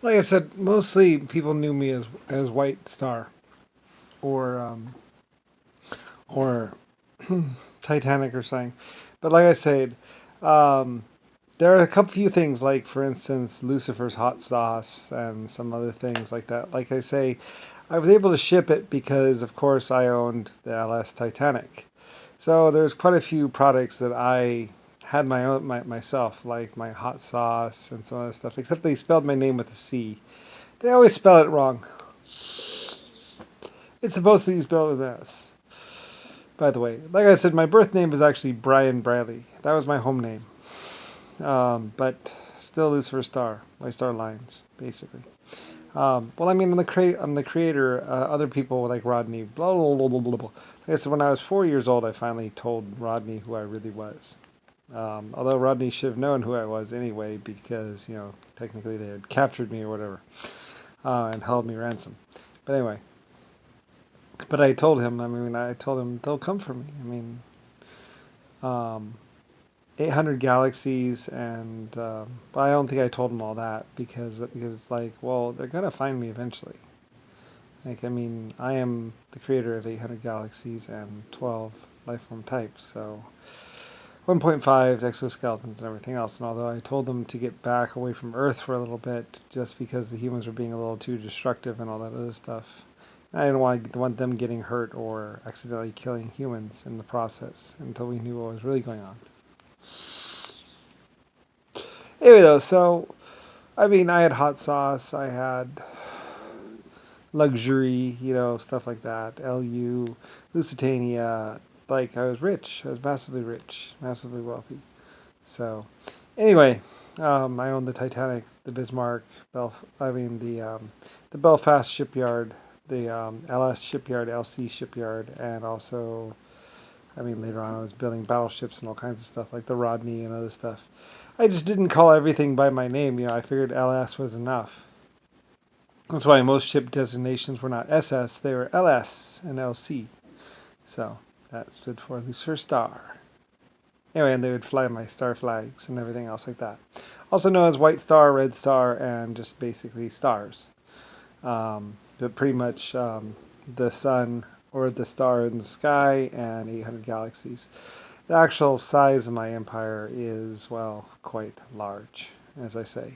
Like I said, mostly people knew me as White Star or or Titanic or something. But like I said, um, there are a couple few things like, for instance, Lucifer's Hot Sauce and some other things like that. Like I say, I was able to ship it because, of course, I owned the LS Titanic. So there's quite a few products that I had myself, like my hot sauce and some other stuff. Except they spelled my name with a C. They always spell it wrong. It's supposed to be spelled with an S. By the way, like I said, my birth name is actually Brian Bradley. That was my home name. But still Lucifer Star. My star lines, basically. Well, I mean, I'm the creator. Other people like Rodney, blah, blah, blah, blah, blah, blah. Like I said, when I was 4 years old, I finally told Rodney who I really was. Although Rodney should have known who I was anyway, because, technically they had captured me or whatever, and held me ransom. But anyway, but I told him they'll come for me. Um, 800 galaxies, and but I don't think I told him all that because like, well, they're gonna find me eventually. Like, I mean, I am the creator of 800 galaxies and 12 life form types, so 1.5 exoskeletons and everything else. And although I told them to get back away from Earth for a little bit, just because the humans were being a little too destructive and all that other stuff, I didn't want them getting hurt or accidentally killing humans in the process until we knew what was really going on. Anyway, though, so I mean, I had hot sauce, I had luxury, stuff like that. LU, Lusitania. Like, I was rich. I was massively rich, massively wealthy. So, anyway, I owned the Titanic, the Bismarck, the Belfast shipyard, the LS shipyard, LC shipyard, and also, I mean, later on I was building battleships and all kinds of stuff like the Rodney and other stuff. I just didn't call everything by my name. I figured LS was enough. That's why most ship designations were not SS, they were LS and LC. So that stood for Lucifer Star. Anyway, and they would fly my star flags and everything else like that. Also known as White Star, Red Star, and just basically stars. But pretty much the sun or the star in the sky and 800 galaxies. The actual size of my empire is, well, quite large, as I say.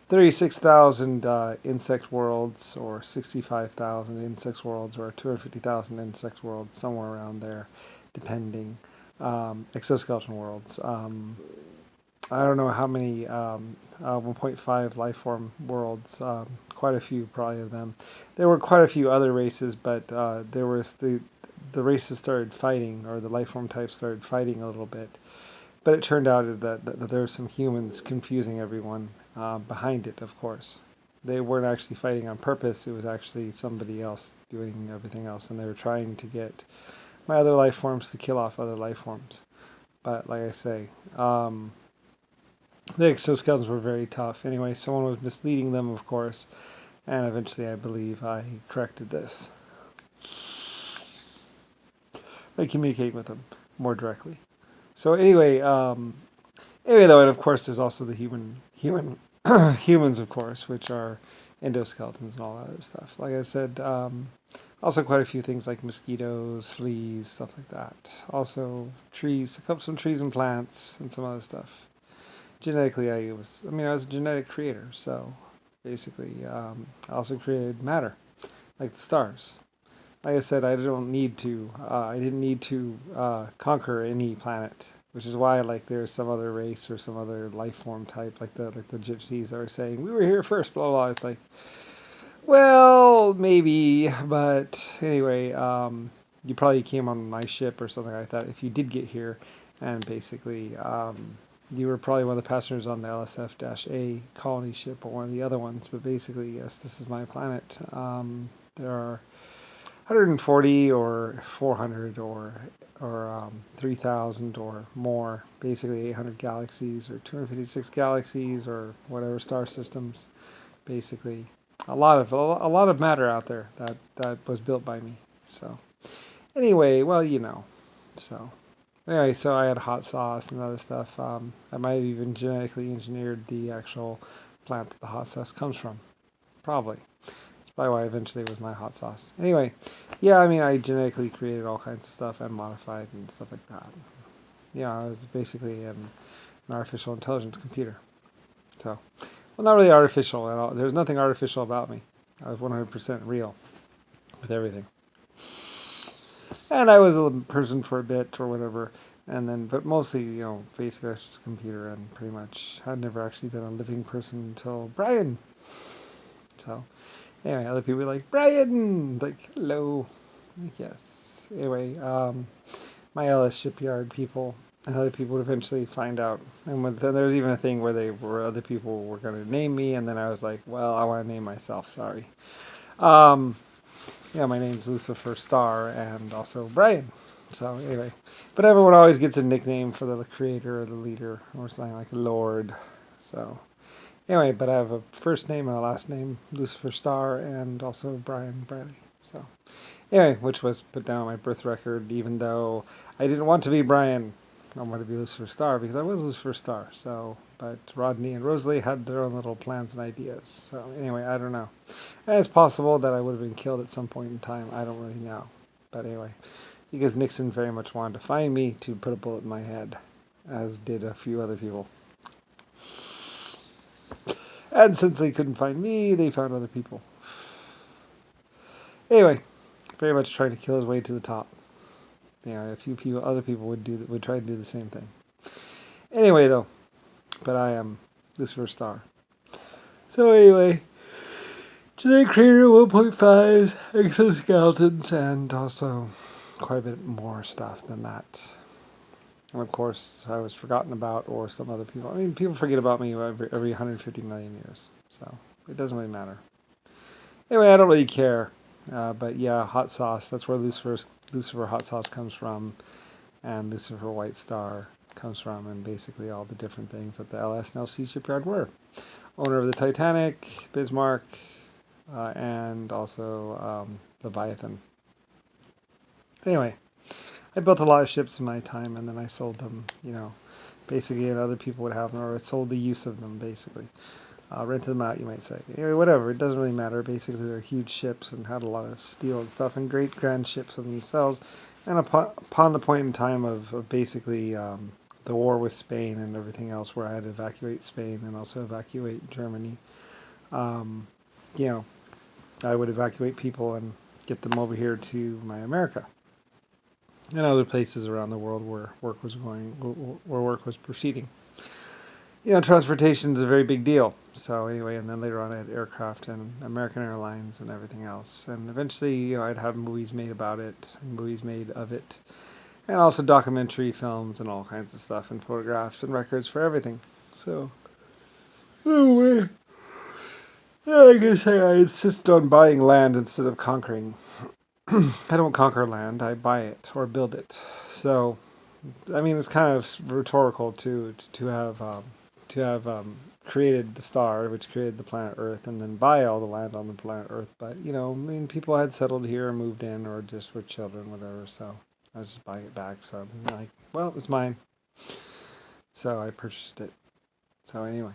36,000 insect worlds, or 65,000 insect worlds, or 250,000 insect worlds, somewhere around there, depending. Exoskeleton worlds. I don't know how many 1.5 life form worlds. Quite a few, probably of them. There were quite a few other races, but there was the races started fighting, or the life form types started fighting a little bit. But it turned out that there were some humans confusing everyone behind it, of course. They weren't actually fighting on purpose. It was actually somebody else doing everything else. And they were trying to get my other life forms to kill off other life forms. But like I say, the exoskeletons were very tough. Anyway, someone was misleading them, of course. And eventually, I believe, I corrected this by communicating with them more directly. So anyway, though, and of course, there's also the human humans, of course, which are endoskeletons and all that other stuff. Like I said, also quite a few things like mosquitoes, fleas, stuff like that. Also trees, some trees and plants, and some other stuff. Genetically, I was a genetic creator, so basically, I also created matter, like the stars. Like I said, I didn't need to conquer any planet, which is why like there's some other race or some other life form type like the gypsies that are saying we were here first, blah blah. It's like, well, maybe, but anyway, you probably came on my ship or something like that if you did get here, and basically, you were probably one of the passengers on the LSF-A colony ship or one of the other ones. But basically, yes, this is my planet. There are 140 or 400 or 3,000 or more, basically 800 galaxies or 256 galaxies or whatever star systems. Basically, a lot of matter out there that was built by me. So anyway, well, so. Anyway, so I had hot sauce and other stuff. I might have even genetically engineered the actual plant that the hot sauce comes from. Probably. That's probably why eventually it was my hot sauce. Anyway, yeah, I mean, I genetically created all kinds of stuff and modified and stuff like that. Yeah, I was basically an artificial intelligence computer. So, well, not really artificial at all. There's nothing artificial about me. I was 100% real with everything. And I was a person for a bit or whatever. And then, but mostly, basically I was just a computer and pretty much I'd never actually been a living person until Brian. So, anyway, other people were like, Brian! Like, hello. Like, yes. Anyway, my LS shipyard people and other people would eventually find out. And then there was even a thing where other people were going to name me, and then I was like, well, I want to name myself, sorry. Um, yeah, my name's Lusifer Star and also Brian. So anyway, but everyone always gets a nickname for the creator or the leader or something like Lord. So anyway, but I have a first name and a last name, Lucifer Star, and also Brian Briley. So anyway, which was put down on my birth record, even though I didn't want to be Brian. I wanted to be Lucifer Star because I was Lucifer Star. So, but Rodney and Rosalie had their own little plans and ideas. So anyway, I don't know. And it's possible that I would have been killed at some point in time. I don't really know. But anyway, because Nixon very much wanted to find me to put a bullet in my head, as did a few other people. And since they couldn't find me, they found other people. Anyway, very much trying to kill his way to the top. A few people, other people would try to do the same thing. Anyway, though, but I am Lucifer Star. So anyway, today created 1.5 exoskeletons and also quite a bit more stuff than that. And of course, I was forgotten about, or some other people. I mean, people forget about me every 150 million years, so it doesn't really matter. Anyway, I don't really care. But yeah, hot sauce, that's where Lucifer Hot Sauce comes from, and Lucifer White Star comes from, and basically all the different things that the LS and LC shipyard were. Owner of the Titanic, Bismarck, and also Leviathan. Anyway, I built a lot of ships in my time, and then I sold them, basically, and other people would have them, or I sold the use of them, basically. Rented them out, you might say. Anyway, whatever, it doesn't really matter. Basically, they're huge ships and had a lot of steel and stuff, and great grand ships of themselves. And upon the point in time of basically the war with Spain and everything else, where I had to evacuate Spain and also evacuate Germany, I would evacuate people and get them over here to my America and other places around the world where work was proceeding. Transportation is a very big deal. So anyway, and then later on I had aircraft and American Airlines and everything else. And eventually, I'd have movies made about it, movies made of it, and also documentary films and all kinds of stuff, and photographs and records for everything. So, anyway, yeah, I guess I insist on buying land instead of conquering. I don't conquer land, I buy it or build it. So, I mean, it's kind of rhetorical to have created the star, which created the planet Earth, and then buy all the land on the planet Earth. But I mean, people had settled here or moved in, or just were children, whatever. So I was just buying it back. So I'm like, well, it was mine, so I purchased it. So anyway,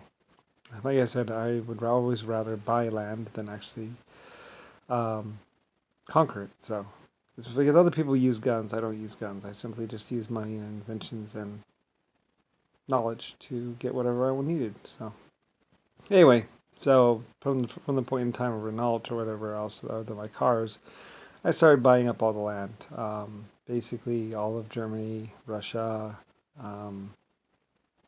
like I said, I would always rather buy land than actually conquer it. So it's because other people use guns. I don't use guns. I simply just use money and inventions and knowledge to get whatever I needed. So anyway, so from the point in time of Renault or whatever else, my cars, I started buying up all the land. Basically, all of Germany, Russia,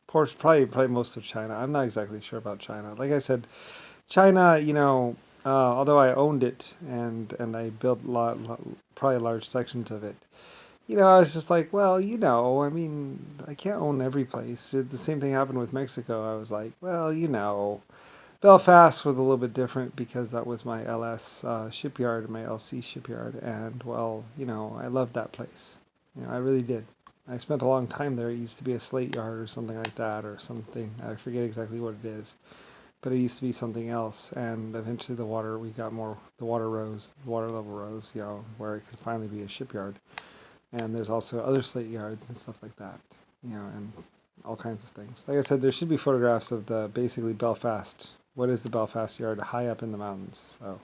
probably most of China. I'm not exactly sure about China. Like I said, China, although I owned it and I built probably large sections of it, I was just like, well, I mean, I can't own every place. The same thing happened with Mexico. I was like, well, Belfast was a little bit different because that was my LS shipyard, my LC shipyard, and well, I loved that place. I really did. I spent a long time there. It used to be a slate yard or something like that, or something. I forget exactly what it is, but it used to be something else. And eventually, the water rose, the water level rose, where it could finally be a shipyard. And there's also other slate yards and stuff like that, and all kinds of things. Like I said, there should be photographs of the basically Belfast what is the Belfast Yard? High up in the mountains. So